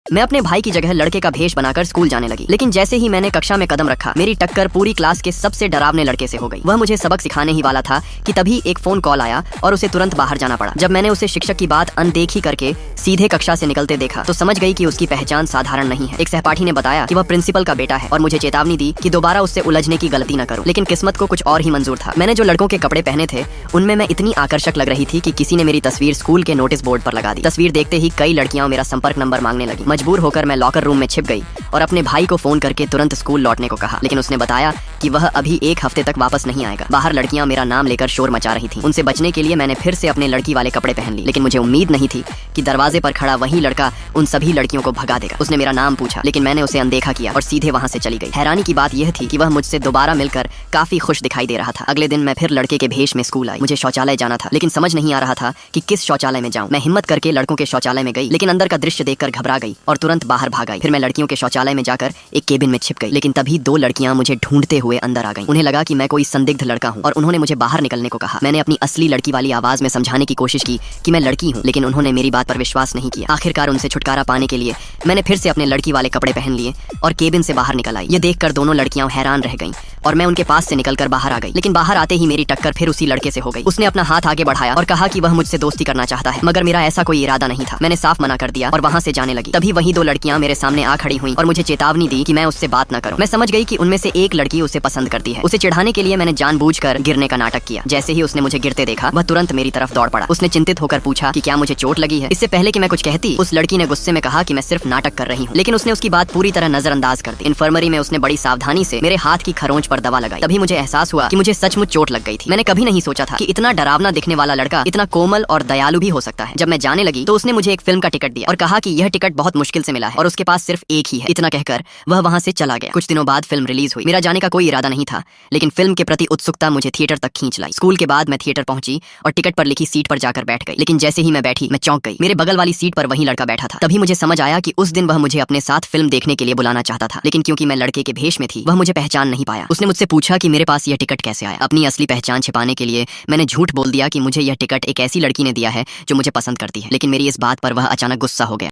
मैं अपने भाई की जगह लड़के का भेष बनाकर स्कूल जाने लगी, लेकिन जैसे ही मैंने कक्षा में कदम रखा मेरी टक्कर पूरी क्लास के सबसे डरावने लड़के से हो गई। वह मुझे सबक सिखाने ही वाला था कि तभी एक फोन कॉल आया और उसे तुरंत बाहर जाना पड़ा। जब मैंने उसे शिक्षक की बात अनदेखी करके सीधे कक्षा से निकलते देखा तो समझ गई कि उसकी पहचान साधारण नहीं है। एक सहपाठी ने बताया कि वह प्रिंसिपल का बेटा है और मुझे चेतावनी दी कि दोबारा उससे उलझने की गलती न करूं। लेकिन किस्मत को कुछ और ही मंजूर था। मैंने जो लड़कों के कपड़े पहने थे उनमें मैं इतनी आकर्षक लग रही थी कि किसी ने मेरी तस्वीर स्कूल के नोटिस बोर्ड पर लगा दी। तस्वीर देखते ही कई लड़कियां मेरा संपर्क नंबर मांगने लगी। मजबूर होकर मैं लॉकर रूम में छिप गई और अपने भाई को फोन करके तुरंत स्कूल लौटने को कहा, लेकिन उसने बताया कि वह अभी एक हफ्ते तक वापस नहीं आएगा। बाहर लड़कियां मेरा नाम लेकर शोर मचा रही थीं। उनसे बचने के लिए मैंने फिर से अपने लड़की वाले कपड़े पहन लिए, लेकिन मुझे उम्मीद नहीं थी कि दरवाजे पर खड़ा वही लड़का उन सभी लड़कियों को भगा देगा। उसने मेरा नाम पूछा, लेकिन मैंने उसे अनदेखा किया और सीधे वहां से चली गई। हैरानी की बात यह थी कि वह मुझसे दोबारा मिलकर काफी खुश दिखाई दे रहा था। अगले दिन मैं फिर लड़के के भेष में स्कूल आई। मुझे शौचालय जाना था, लेकिन समझ नहीं आ रहा था कि किस शौचालय में जाऊं। मैं हिम्मत करके लड़कों के शौचालय में गई, लेकिन अंदर का दृश्य देखकर घबरा गई और तुरंत बाहर भाग आई। फिर मैं लड़कियों के शौचालय में जाकर एक केबिन में छिप गई, लेकिन तभी दो लड़कियां मुझे ढूंढते हुए अंदर आ गईं। उन्हें लगा कि मैं कोई संदिग्ध लड़का हूं और उन्होंने मुझे बाहर निकलने को कहा। मैंने अपनी असली लड़की वाली आवाज में समझाने की कोशिश की कि मैं लड़की हूं, लेकिन उन्होंने मेरी बात पर विश्वास नहीं किया। आखिरकार उनसे छुटकारा पाने के लिए मैंने फिर से अपने लड़की वाले कपड़े पहन लिए और केबिन से बाहर निकल आई। ये देखकर दोनों लड़कियां हैरान रह गईं और मैं उनके पास से निकलकर बाहर आ गई। लेकिन बाहर आते ही मेरी टक्कर फिर उसी लड़के से हो गई। उसने अपना हाथ आगे बढ़ाया और कहा कि वह मुझसे दोस्ती करना चाहता है, मगर मेरा ऐसा कोई इरादा नहीं था। मैंने साफ मना कर दिया और वहां से जाने लगी। तभी वही दो लड़कियां मेरे सामने आ खड़ी हुई और मुझे चेतावनी दी कि मैं उससे बात न करूं। मैं समझ गई कि उनमें से एक लड़की उसे पसंद करती है। उसे चिढ़ाने के लिए मैंने जानबूझकर गिरने का नाटक किया। जैसे ही उसने मुझे गिरते देखा वह तुरंत मेरी तरफ दौड़ पड़ा। उसने चिंतित होकर पूछा कि क्या मुझे चोट लगी है। इससे पहले कि मैं कुछ कहती उस लड़की ने गुस्से में कहा कि मैं सिर्फ नाटक कर रही हूँ, लेकिन उसने उसकी बात पूरी तरह नजरअंदाज कर दी। इन्फर्मरी में उसने बड़ी सावधानी से मेरे हाथ की खरोंच पर दवा लगाई। तभी मुझे एहसास हुआ कि मुझे सचमुच चोट लग गई थी। मैंने कभी नहीं सोचा था कि इतना डरावना दिखने वाला लड़का इतना कोमल और दयालु भी हो सकता है। जब मैं जाने लगी तो उसने मुझे एक फिल्म का टिकट दिया और कहा कि यह टिकट बहुत मुश्किल से मिला है और उसके पास सिर्फ एक ही है। इतना कहकर वह वहां से चला गया। कुछ दिनों बाद फिल्म रिलीज हुई। मेरा जाने का कोई इरादा नहीं था, लेकिन फिल्म के प्रति उत्सुकता मुझे थिएटर तक खींच लाई। स्कूल के बाद मैं थिएटर पहुंची और टिकट पर लिखी सीट पर जाकर बैठ गई। लेकिन जैसे ही मैं बैठी मैं चौंक गई। मेरे बगल वाली सीट पर वही लड़का बैठा था। तभी मुझे समझ आया कि उस दिन वह मुझे अपने साथ फिल्म देखने के लिए बुलाना चाहता था, लेकिन क्योंकि मैं लड़के के भेष में थी वह मुझे पहचान नहीं पाया। उसने मुझसे पूछा कि मेरे पास यह टिकट कैसे आया। अपनी असली पहचान छिपाने के लिए मैंने झूठ बोल दिया कि मुझे यह टिकट एक ऐसी लड़की ने दिया है जो मुझे पसंद करती है, लेकिन मेरी इस बात पर वह अचानक गुस्सा हो गया।